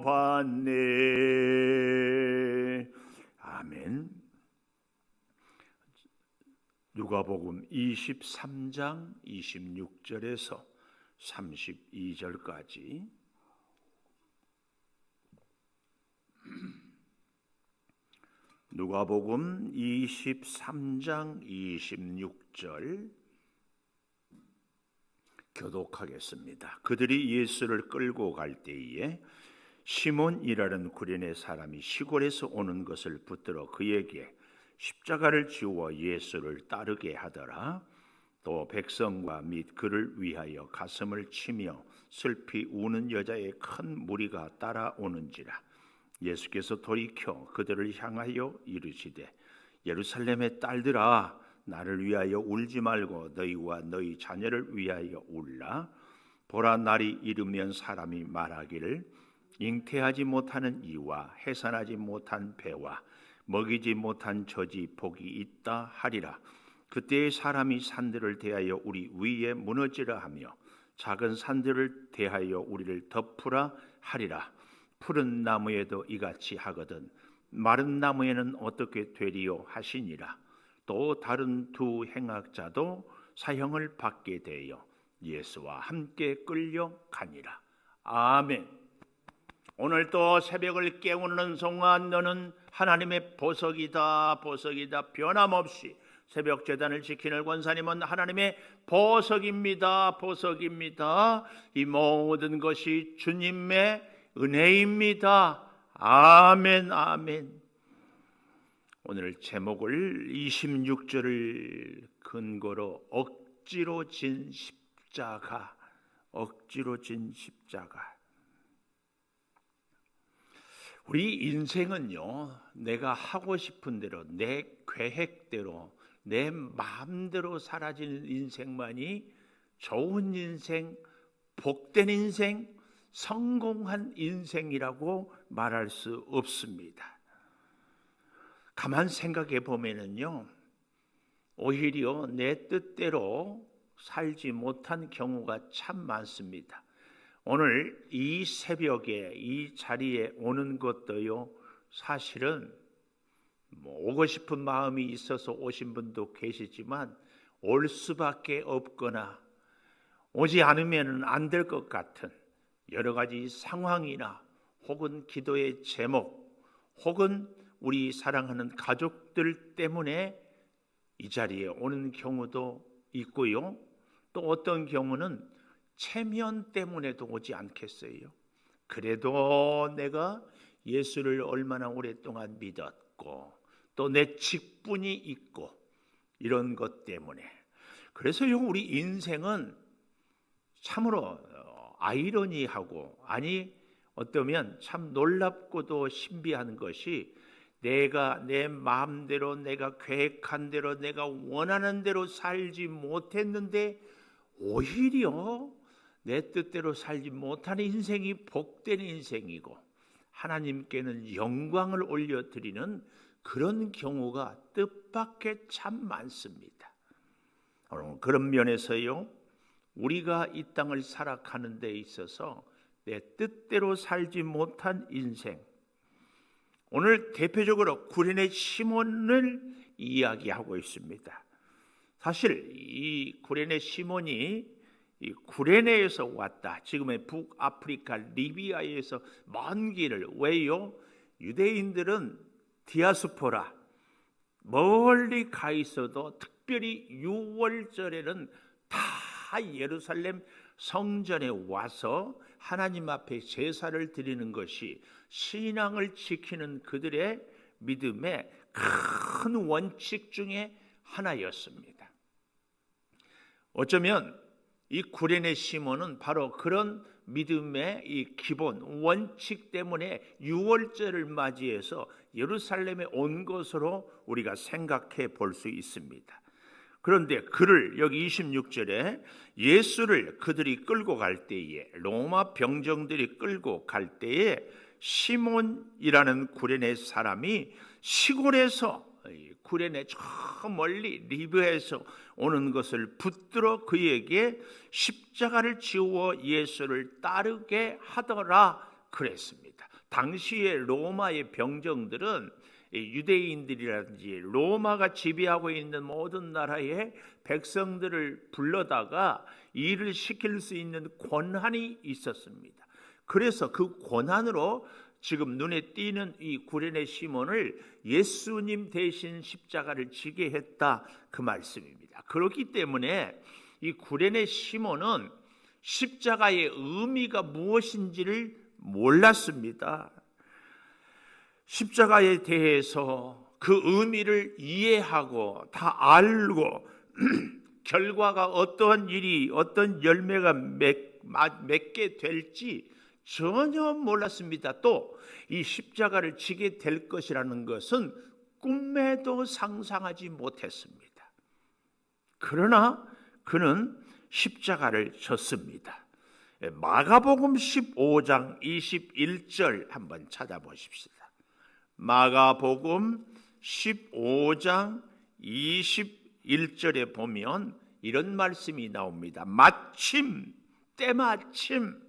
받네. 아멘. 누가복음 23장 26절에서 32절까지 누가복음 23장 26절 교독하겠습니다. 그들이 예수를 끌고 갈 때에 시몬이라는 구레네 사람이 시골에서 오는 것을 붙들어 그에게 십자가를 지워 예수를 따르게 하더라. 또 백성과 및 그를 위하여 가슴을 치며 슬피 우는 여자의 큰 무리가 따라오는지라. 예수께서 돌이켜 그들을 향하여 이르시되 예루살렘의 딸들아, 나를 위하여 울지 말고 너희와 너희 자녀를 위하여 울라. 보라, 날이 이르면 사람이 말하기를 잉태하지 못하는 이와 해산하지 못한 배와 먹이지 못한 젖이 복이 있다 하리라. 그때의 사람이 산들을 대하여 우리 위에 무너지라 하며 작은 산들을 대하여 우리를 덮으라 하리라. 푸른 나무에도 이같이 하거든 마른 나무에는 어떻게 되리요 하시니라. 또 다른 두 행악자도 사형을 받게 되어 예수와 함께 끌려가니라. 아멘. 오늘 또 새벽을 깨우는 동안 너는 하나님의 보석이다, 보석이다. 변함없이 새벽 제단을 지키는 권사님은 하나님의 보석입니다, 보석입니다. 이 모든 것이 주님의 은혜입니다. 아멘, 아멘. 오늘 제목을 26절을 근거로 억지로 진 십자가, 억지로 진 십자가. 우리 인생은요, 내가 하고 싶은 대로, 내 계획대로, 내 마음대로 사라지는 인생만이 좋은 인생, 복된 인생, 성공한 인생이라고 말할 수 없습니다. 가만 생각해 보면은요, 오히려 내 뜻대로 살지 못한 경우가 참 많습니다. 오늘 이 새벽에 이 자리에 오는 것도요, 사실은 오고 싶은 마음이 있어서 오신 분도 계시지만 올 수밖에 없거나 오지 않으면 안 될 것 같은 여러 가지 상황이나 혹은 기도의 제목 혹은 우리 사랑하는 가족들 때문에 이 자리에 오는 경우도 있고요. 또 어떤 경우는 체면 때문에도 오지 않겠어요. 그래도 내가 예수를 얼마나 오랫동안 믿었고 또 내 직분이 있고 이런 것 때문에. 그래서요, 우리 인생은 참으로 아이러니하고, 아니 어떠면 참 놀랍고도 신비한 것이 내가 내 마음대로, 내가 계획한 대로, 내가 원하는 대로 살지 못했는데 오히려 내 뜻대로 살지 못하는 인생이 복된 인생이고 하나님께는 영광을 올려드리는 그런 경우가 뜻밖의 참 많습니다. 그런 면에서요, 우리가 이 땅을 살아가는 데 있어서 내 뜻대로 살지 못한 인생, 오늘 대표적으로 구레네 시몬을 이야기하고 있습니다. 사실 이 구레네 시몬이 이 구레네에서 왔다. 지금의 북아프리카 리비아에서 먼 길을, 왜요? 유대인들은 디아스포라, 멀리 가 있어도 특별히 6월절에는 다 예루살렘 성전에 와서 하나님 앞에 제사를 드리는 것이 신앙을 지키는 그들의 믿음의 큰 원칙 중에 하나였습니다. 어쩌면 이 구레네 시몬은 바로 그런 믿음의 이 기본 원칙 때문에 6월절을 맞이해서 예루살렘에 온 것으로 우리가 생각해 볼 수 있습니다. 그런데 그를 여기 26절에 예수를 그들이 끌고 갈 때에, 로마 병정들이 끌고 갈 때에 시몬이라는 구레네 사람이 시골에서, 구레네 저 멀리 리브에서 오는 것을 붙들어 그에게 십자가를 지워 예수를 따르게 하더라 그랬습니다. 당시의 로마의 병정들은 유대인들이라든지 로마가 지배하고 있는 모든 나라의 백성들을 불러다가 일을 시킬 수 있는 권한이 있었습니다. 그래서 그 권한으로 지금 눈에 띄는 이 구레네 시몬을 예수님 대신 십자가를 지게 했다, 그 말씀입니다. 그렇기 때문에 이 구레네 시몬은 십자가의 의미가 무엇인지를 몰랐습니다. 십자가에 대해서 그 의미를 이해하고 다 알고 결과가 어떠한 일이, 어떤 열매가 맺게 될지 전혀 몰랐습니다. 또 이 십자가를 지게 될 것이라는 것은 꿈에도 상상하지 못했습니다. 그러나 그는 십자가를 졌습니다. 마가복음 15장 21절 한번 찾아보십시다. 마가복음 15장 21절에 보면 이런 말씀이 나옵니다. 마침, 때마침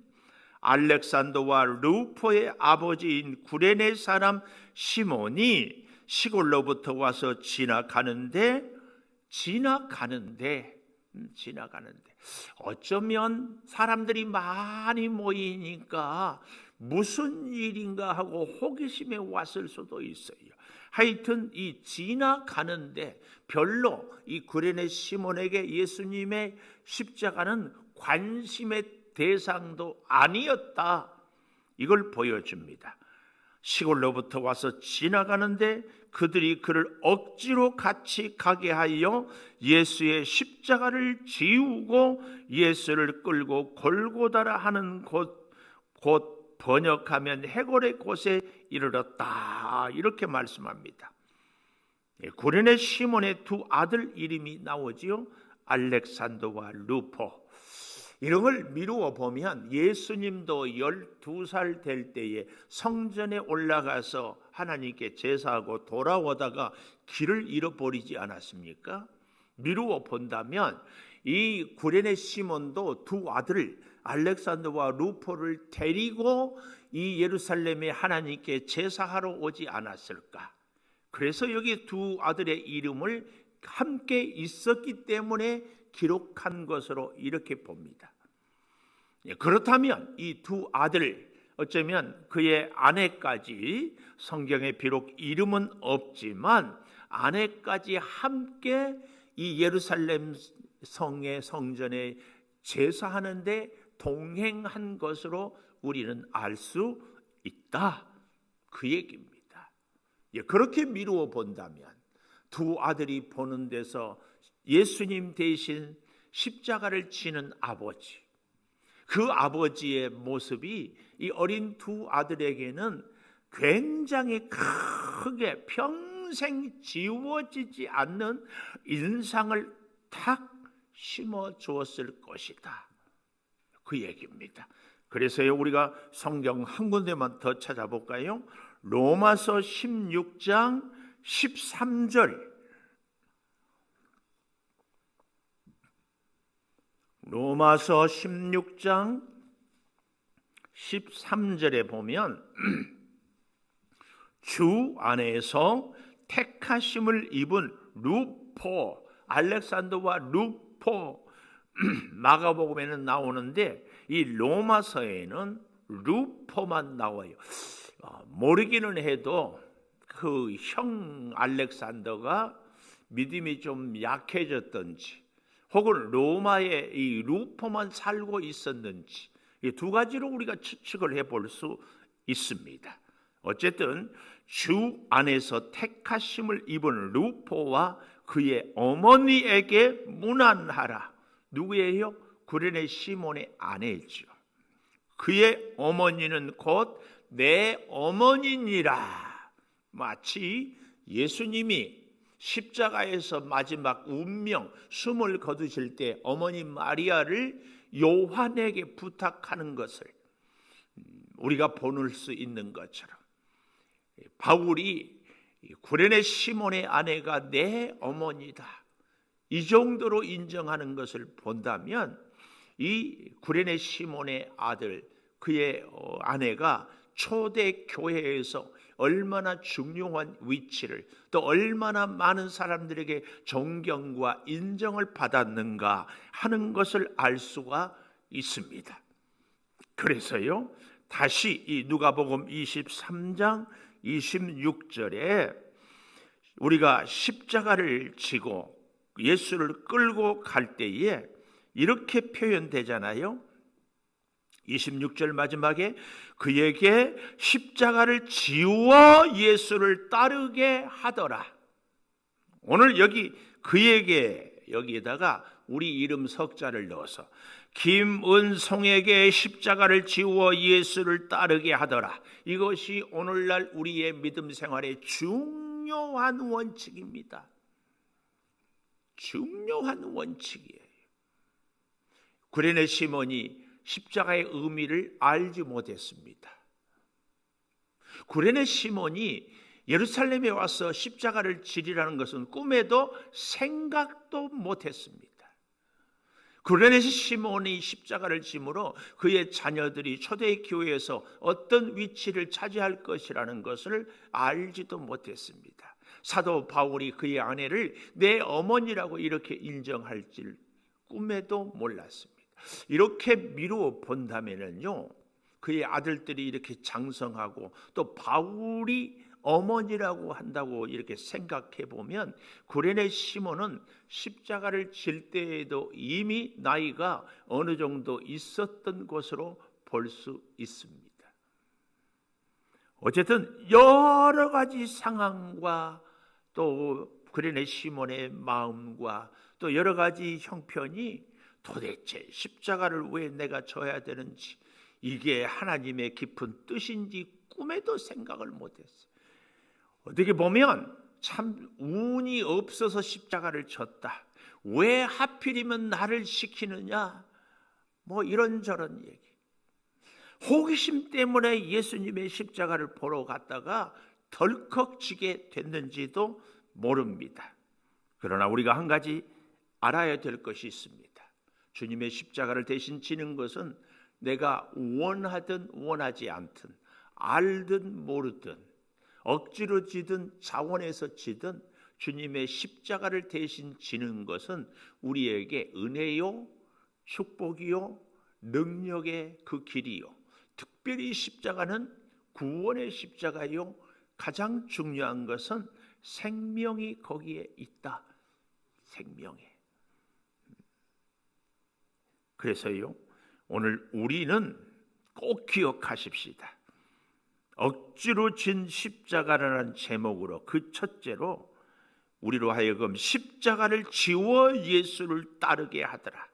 알렉산더와 루포의 아버지인 구레네 사람 시몬이 시골로부터 와서 지나가는데 어쩌면 사람들이 많이 모이니까 무슨 일인가 하고 호기심에 왔을 수도 있어요. 하여튼 이 지나가는데 별로 이 구레네 시몬에게 예수님의 십자가는 관심의 대상도 아니었다, 이걸 보여줍니다. 시골로부터 와서 지나가는데 그들이 그를 억지로 같이 가게 하여 예수의 십자가를 지우고 예수를 끌고 골고다라 하는 곧 번역하면 해골의 곳에 이르렀다, 이렇게 말씀합니다. 구레네 시몬의 두 아들 이름이 나오지요. 알렉산더와 루포. 이런 걸 미루어 보면 예수님도 12살 될 때에 성전에 올라가서 하나님께 제사하고 돌아오다가 길을 잃어버리지 않았습니까? 미루어 본다면 이 구레네 시몬도 두 아들 알렉산더와 루포를 데리고 이 예루살렘에 하나님께 제사하러 오지 않았을까? 그래서 여기 두 아들의 이름을 함께 있었기 때문에 기록한 것으로 이렇게 봅니다. 그렇다면 이 두 아들, 어쩌면 그의 아내까지, 성경에 비록 이름은 없지만 아내까지 함께 이 예루살렘 성의 성전에 제사하는데 동행한 것으로 우리는 알 수 있다, 그 얘기입니다. 그렇게 미루어 본다면 두 아들이 보는 데서 예수님 대신 십자가를 지는 아버지, 그 아버지의 모습이 이 어린 두 아들에게는 굉장히 크게 평생 지워지지 않는 인상을 탁 심어 주었을 것이다, 그 얘기입니다. 그래서 우리가 성경 한 군데만 더 찾아볼까요? 로마서 16장 13절. 로마서 16장 13절에 보면 주 안에서 택하심을 입은 루포, 알렉산더와 루포, 마가복음에는 나오는데 이 로마서에는 루포만 나와요. 모르기는 해도 그 형 알렉산더가 믿음이 좀 약해졌던지 혹은 로마에 이 루포만 살고 있었는지, 이 두 가지로 우리가 추측을 해볼 수 있습니다. 어쨌든 주 안에서 택하심을 입은 루포와 그의 어머니에게 문안하라. 누구예요? 구레네 시몬의 아내죠. 그의 어머니는 곧 내 어머니니라. 마치 예수님이 십자가에서 마지막 운명, 숨을 거두실 때 어머니 마리아를 요한에게 부탁하는 것을 우리가 보는 수 있는 것처럼 바울이 구레네 시몬의 아내가 내 어머니다, 이 정도로 인정하는 것을 본다면 이 구레네 시몬의 아들, 그의 아내가 초대 교회에서 얼마나 중요한 위치를, 또 얼마나 많은 사람들에게 존경과 인정을 받았는가 하는 것을 알 수가 있습니다. 그래서요, 다시 이 누가복음 23장 26절에 우리가 십자가를 지고 예수를 끌고 갈 때에 이렇게 표현되잖아요. 26절 마지막에 그에게 십자가를 지워 예수를 따르게 하더라. 오늘 여기 그에게, 여기에다가 우리 이름 석자를 넣어서 김은송에게 십자가를 지워 예수를 따르게 하더라. 이것이 오늘날 우리의 믿음 생활의 중요한 원칙입니다. 중요한 원칙이에요. 구레네 시몬이 십자가의 의미를 알지 못했습니다. 구레네 시몬이 예루살렘에 와서 십자가를 지리라는 것은 꿈에도 생각도 못했습니다. 구레네 시몬이 십자가를 짐으로 그의 자녀들이 초대교회에서 어떤 위치를 차지할 것이라는 것을 알지도 못했습니다. 사도 바울이 그의 아내를 내 어머니라고 이렇게 인정할 줄 꿈에도 몰랐습니다. 이렇게 미루어 본다면요, 그의 아들들이 이렇게 장성하고 또 바울이 어머니라고 한다고 이렇게 생각해 보면 구레네 시몬은 십자가를 질 때에도 이미 나이가 어느 정도 있었던 것으로 볼 수 있습니다. 어쨌든 여러 가지 상황과 또 구레네 시몬의 마음과 또 여러 가지 형편이 도대체 십자가를 왜 내가 져야 되는지, 이게 하나님의 깊은 뜻인지 꿈에도 생각을 못했어요. 어떻게 보면 참 운이 없어서 십자가를 졌다, 왜 하필이면 나를 시키느냐, 뭐 이런저런 얘기. 호기심 때문에 예수님의 십자가를 보러 갔다가 덜컥 지게 됐는지도 모릅니다. 그러나 우리가 한 가지 알아야 될 것이 있습니다. 주님의 십자가를 대신 지는 것은 내가 원하든 원하지 않든, 알든 모르든, 억지로 지든 자원해서 지든 주님의 십자가를 대신 지는 것은 우리에게 은혜요, 축복이요, 능력의 그 길이요, 특별히 십자가는 구원의 십자가요, 가장 중요한 것은 생명이 거기에 있다. 생명에. 그래서요, 오늘 우리는 꼭 기억하십시다. 억지로 진 십자가라는 제목으로, 그 첫째로 우리로 하여금 십자가를 지워 예수를 따르게 하더라.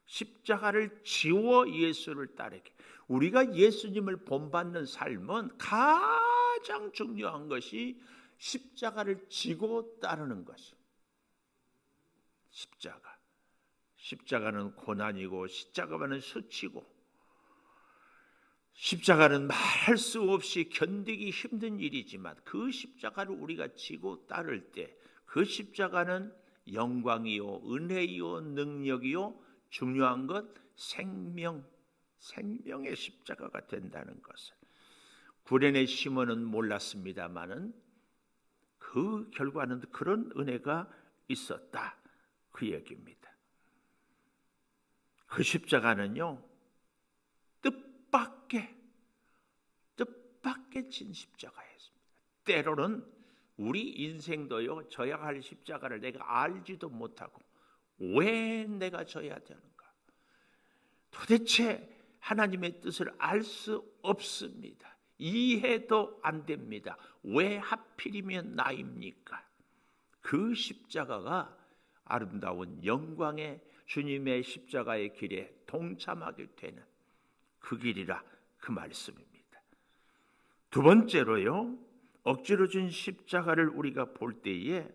십자가를 지워 예수를 따르게. 우리가 예수님을 본받는 삶은 가장 중요한 것이 십자가를 지고 따르는 것이. 십자가는 고난이고, 십자가는 수치고, 십자가는 말할 수 없이 견디기 힘든 일이지만 그 십자가를 우리가 지고 따를 때 그 십자가는 영광이요, 은혜요, 능력이요, 중요한 것 생명의 십자가가 된다는 것을 구레네 시몬은 몰랐습니다마는 그 결과는 그런 은혜가 있었다, 그 얘기입니다. 그 십자가는요, 뜻밖의 진 십자가였습니다. 때로는 우리 인생도요, 져야 할 십자가를 내가 알지도 못하고 왜 내가 져야 되는가, 도대체 하나님의 뜻을 알 수 없습니다. 이해도 안 됩니다. 왜 하필이면 나입니까? 그 십자가가 아름다운 영광의 주님의 십자가의 길에 동참하게 되는 그 길이라, 그 말씀입니다. 두 번째로요, 억지로 진 십자가를 우리가 볼 때에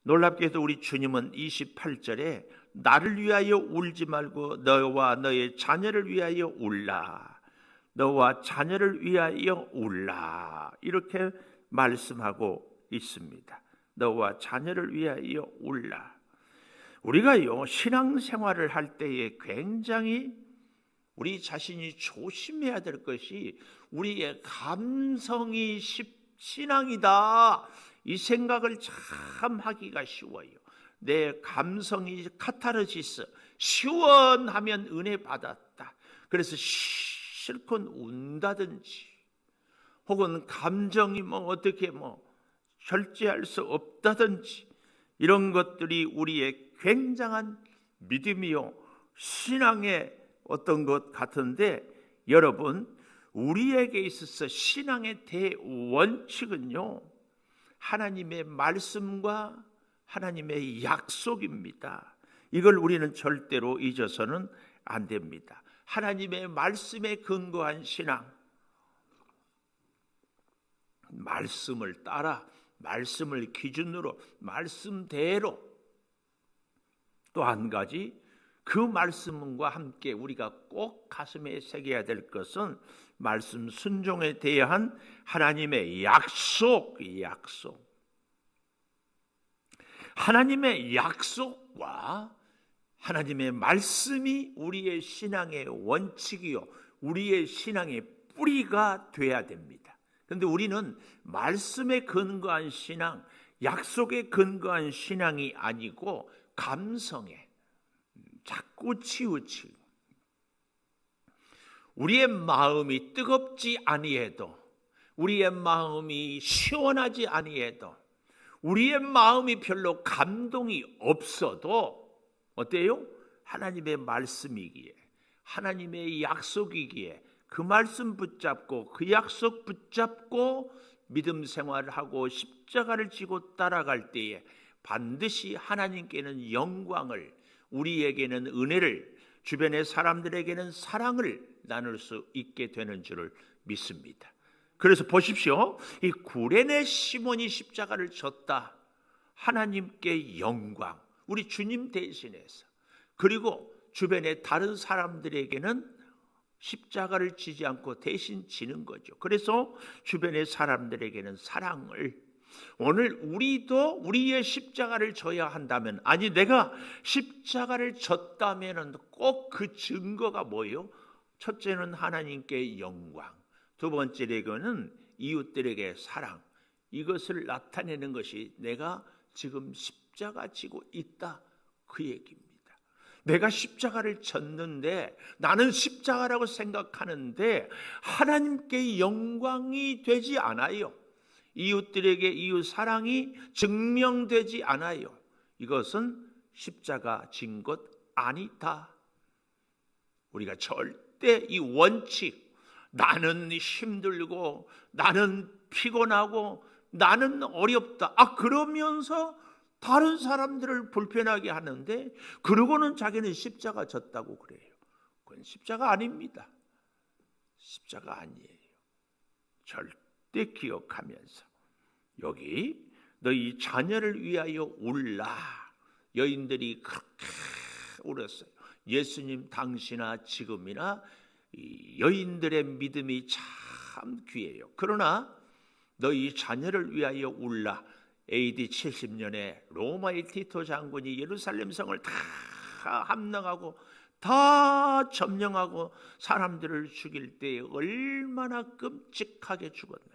놀랍게도 우리 주님은 28절에 나를 위하여 울지 말고 너와 너의 자녀를 위하여 울라, 너와 자녀를 위하여 울라, 이렇게 말씀하고 있습니다. 너와 자녀를 위하여 울라. 우리가요, 신앙생활을 할 때에 굉장히 우리 자신이 조심해야 될 것이, 우리의 감성이 신앙이다. 이 생각을 참 하기가 쉬워요. 내 감성이 카타르시스, 시원하면 은혜 받았다. 그래서 실컷 운다든지, 혹은 감정이 어떻게 절제할 수 없다든지, 이런 것들이 우리의 굉장한 믿음이요 신앙의 어떤 것 같은데, 여러분, 우리에게 있어서 신앙의 대원칙은요 하나님의 말씀과 하나님의 약속입니다. 이걸 우리는 절대로 잊어서는 안 됩니다. 하나님의 말씀에 근거한 신앙, 말씀을 따라, 말씀을 기준으로, 말씀대로. 또 한 가지, 그 말씀과 함께 우리가 꼭 가슴에 새겨야 될 것은 말씀 순종에 대한 하나님의 약속. 하나님의 약속과 하나님의 말씀이 우리의 신앙의 원칙이요 우리의 신앙의 뿌리가 돼야 됩니다. 그런데 우리는 말씀에 근거한 신앙, 약속에 근거한 신앙이 아니고 감성에 자꾸 치우치고, 우리의 마음이 뜨겁지 아니해도, 우리의 마음이 시원하지 아니해도, 우리의 마음이 별로 감동이 없어도 어때요? 하나님의 말씀이기에, 하나님의 약속이기에 그 말씀 붙잡고 그 약속 붙잡고 믿음 생활을 하고 십자가를 지고 따라갈 때에 반드시 하나님께는 영광을, 우리에게는 은혜를, 주변의 사람들에게는 사랑을 나눌 수 있게 되는 줄을 믿습니다. 그래서 보십시오. 이 구레네 시몬이 십자가를 졌다. 하나님께 영광, 우리 주님 대신해서. 그리고 주변의 다른 사람들에게는 십자가를 지지 않고 대신 지는 거죠. 그래서 주변의 사람들에게는 사랑을. 오늘 우리도 우리의 십자가를 져야 한다면, 아니 내가 십자가를 졌다면 꼭 그 증거가 뭐예요? 첫째는 하나님께 영광, 두 번째는 이웃들에게 사랑. 이것을 나타내는 것이 내가 지금 십자가 지고 있다, 그 얘기입니다. 내가 십자가를 졌는데, 나는 십자가라고 생각하는데 하나님께 영광이 되지 않아요. 이웃들에게 이웃 사랑이 증명되지 않아요. 이것은 십자가 진 것 아니다. 우리가 절대 이 원칙, 나는 힘들고 나는 피곤하고 나는 어렵다, 그러면서 다른 사람들을 불편하게 하는데, 그러고는 자기는 십자가 졌다고 그래요. 그건 십자가 아닙니다. 십자가 아니에요. 절대 기억하면서, 여기 너희 자녀를 위하여 울라. 여인들이 그렇게 울었어요. 예수님 당시나 지금이나 이 여인들의 믿음이 참 귀해요. 그러나 너희 자녀를 위하여 울라. AD 70년에 로마의 티토 장군이 예루살렘 성을 다 함락하고 다 점령하고 사람들을 죽일 때 얼마나 끔찍하게 죽었는지.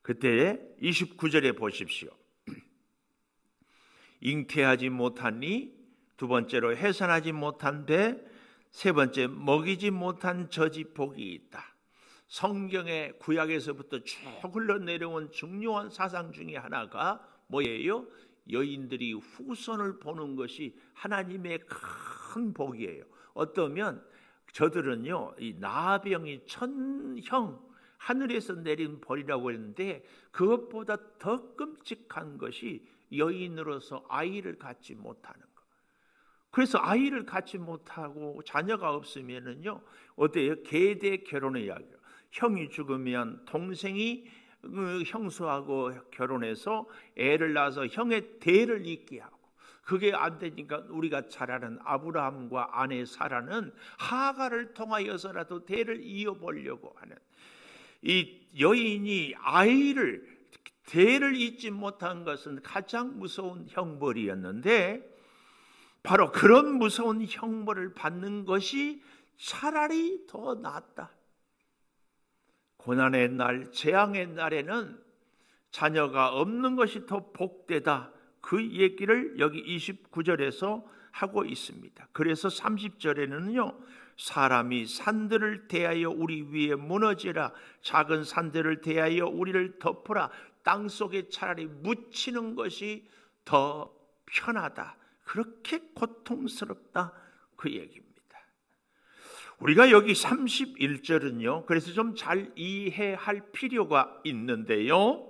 그때 29절에 보십시오. 잉태하지 못하니, 두 번째로 해산하지 못한 배, 세 번째 먹이지 못한 젖이 복이 있다. 성경의 구약에서부터 쭉 흘러내려온 중요한 사상 중에 하나가 뭐예요? 여인들이 후손을 보는 것이 하나님의 큰 복이에요. 어떠면 저들은요, 이 나병이 천형, 하늘에서 내린 벌이라고 했는데, 그것보다 더 끔찍한 것이 여인으로서 아이를 갖지 못하는 것. 그래서 아이를 갖지 못하고 자녀가 없으면은요, 어때요? 계대 결혼해야 해요. 형이 죽으면 동생이 형수하고 결혼해서 애를 낳아서 형의 대를 잇게 하고, 그게 안 되니까 우리가 잘 아는 아브라함과 아내 사라는 하가를 통하여서라도 대를 이어보려고 하는, 이 여인이 아이를, 대를 잇지 못한 것은 가장 무서운 형벌이었는데, 바로 그런 무서운 형벌을 받는 것이 차라리 더 낫다. 고난의 날, 재앙의 날에는 자녀가 없는 것이 더 복되다, 그 얘기를 여기 29절에서 하고 있습니다. 그래서 30절에는요, 사람이 산들을 대하여 우리 위에 무너지라, 작은 산들을 대하여 우리를 덮으라, 땅속에 차라리 묻히는 것이 더 편하다, 그렇게 고통스럽다, 그 얘기입니다. 우리가 여기 31절은요, 그래서 좀 잘 이해할 필요가 있는데요,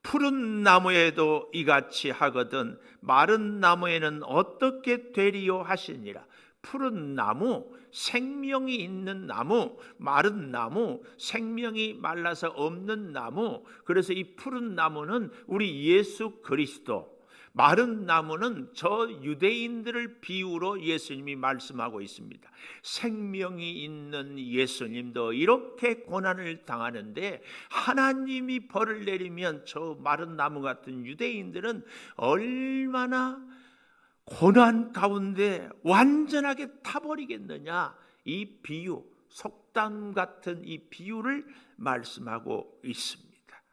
푸른 나무에도 이같이 하거든 마른 나무에는 어떻게 되리요 하시니라. 푸른 나무, 생명이 있는 나무, 마른 나무, 생명이 말라서 없는 나무. 그래서 이 푸른 나무는 우리 예수 그리스도, 마른 나무는 저 유대인들을 비유로 예수님이 말씀하고 있습니다. 생명이 있는 예수님도 이렇게 고난을 당하는데 하나님이 벌을 내리면 저 마른 나무 같은 유대인들은 얼마나 고난 가운데 완전하게 타버리겠느냐, 이 비유, 속담 같은 이 비유를 말씀하고 있습니다.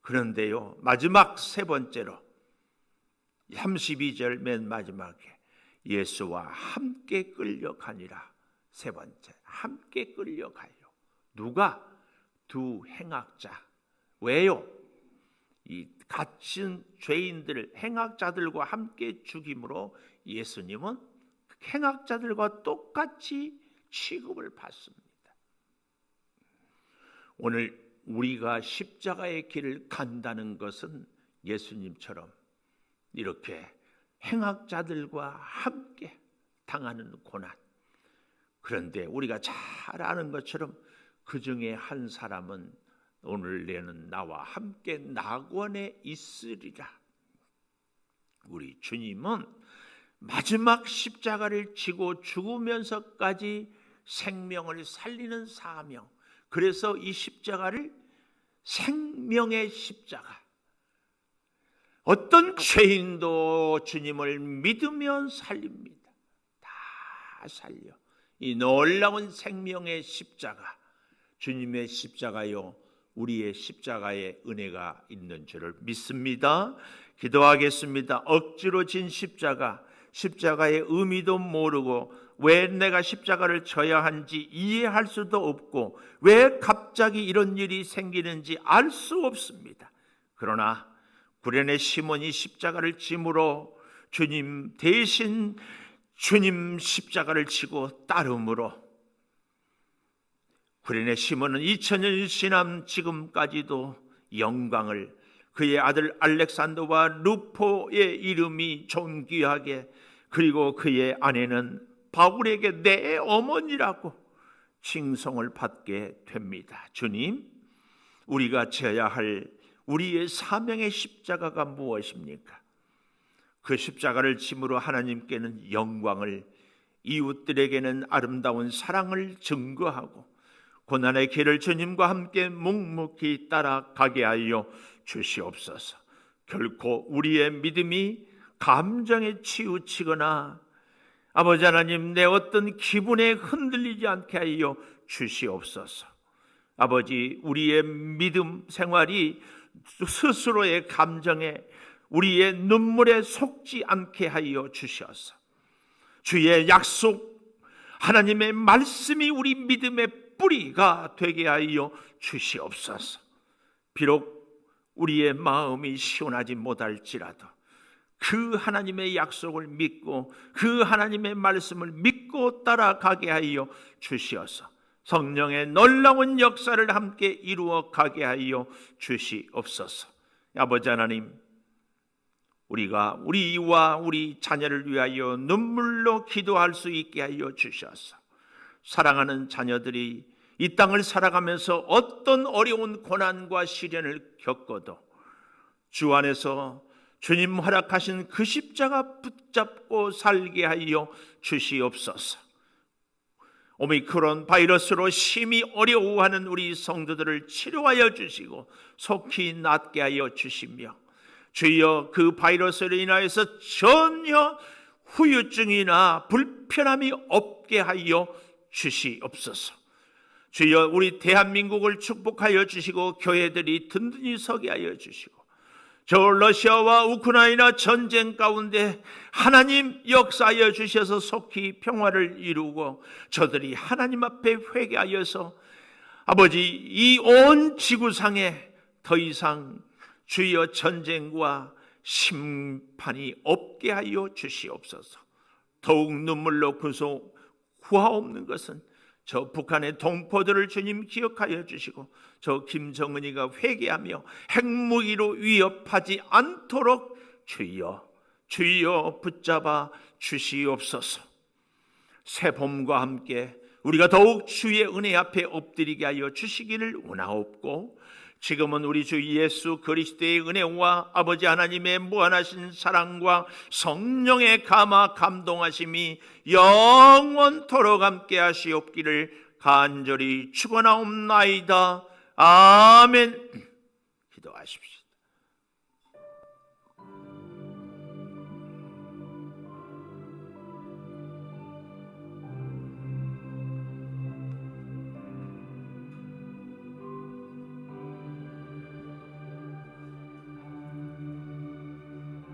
그런데요, 마지막 세 번째로 32절 맨 마지막에 예수와 함께 끌려가니라. 세 번째, 함께 끌려가요. 누가? 두 행악자. 왜요? 이 갇힌 죄인들을 행악자들과 함께 죽임으로 예수님은 행악자들과 똑같이 취급을 받습니다. 오늘 우리가 십자가의 길을 간다는 것은 예수님처럼 이렇게 행악자들과 함께 당하는 고난. 그런데 우리가 잘 아는 것처럼 그 중에 한 사람은 오늘 내는 나와 함께 낙원에 있으리라. 우리 주님은 마지막 십자가를 지고 죽으면서까지 생명을 살리는 사명, 그래서 이 십자가를 생명의 십자가, 어떤 죄인도 주님을 믿으면 살립니다. 다 살려. 이 놀라운 생명의 십자가, 주님의 십자가요, 우리의 십자가의 은혜가 있는 줄을 믿습니다. 기도하겠습니다. 억지로 진 십자가, 십자가의 의미도 모르고 왜 내가 십자가를 져야 하는지 이해할 수도 없고 왜 갑자기 이런 일이 생기는지 알 수 없습니다. 그러나 구레네 시몬이 십자가를 짐으로 주님 대신 주님 십자가를 지고 따름으로 구레네 시몬은 2000년 지난 지금까지도 영광을, 그의 아들 알렉산더와 루포의 이름이 존귀하게, 그리고 그의 아내는 바울에게 내 어머니라고 칭송을 받게 됩니다. 주님, 우리가 져야 할 우리의 사명의 십자가가 무엇입니까? 그 십자가를 짐으로 하나님께는 영광을, 이웃들에게는 아름다운 사랑을 증거하고 고난의 길을 주님과 함께 묵묵히 따라가게 하여 주시옵소서. 결코 우리의 믿음이 감정에 치우치거나 아버지 하나님, 내 어떤 기분에 흔들리지 않게 하여 주시옵소서. 아버지, 우리의 믿음 생활이 스스로의 감정에, 우리의 눈물에 속지 않게 하여 주셔서 주의 약속, 하나님의 말씀이 우리 믿음의 뿌리가 되게 하여 주시옵소서. 비록 우리의 마음이 시원하지 못할지라도 그 하나님의 약속을 믿고 그 하나님의 말씀을 믿고 따라가게 하여 주시어서 성령의 놀라운 역사를 함께 이루어 가게 하여 주시옵소서. 아버지 하나님, 우리가 우리와 우리 자녀를 위하여 눈물로 기도할 수 있게 하여 주셔서 사랑하는 자녀들이 이 땅을 살아가면서 어떤 어려운 고난과 시련을 겪어도 주 안에서 주님 허락하신 그 십자가 붙잡고 살게 하여 주시옵소서. 오미크론 바이러스로 심히 어려워하는 우리 성도들을 치료하여 주시고 속히 낫게 하여 주시며, 주여 그 바이러스로 인하여서 전혀 후유증이나 불편함이 없게 하여 주시옵소서. 주여 우리 대한민국을 축복하여 주시고 교회들이 든든히 서게 하여 주시고 저 러시아와 우크라이나 전쟁 가운데 하나님 역사하여 주셔서 속히 평화를 이루고 저들이 하나님 앞에 회개하여서 아버지 이 온 지구상에 더 이상 주여 전쟁과 심판이 없게 하여 주시옵소서. 더욱 눈물로 구하옵는 것은 저 북한의 동포들을 주님 기억하여 주시고 저 김정은이가 회개하며 핵무기로 위협하지 않도록 주여 붙잡아 주시옵소서. 새 봄과 함께 우리가 더욱 주의 은혜 앞에 엎드리게 하여 주시기를 원하옵고 지금은 우리 주 예수 그리스도의 은혜와 아버지 하나님의 무한하신 사랑과 성령의 감화 감동하심이 영원토록 함께 하시옵기를 간절히 축원하옵나이다. 아멘. 기도하십시오.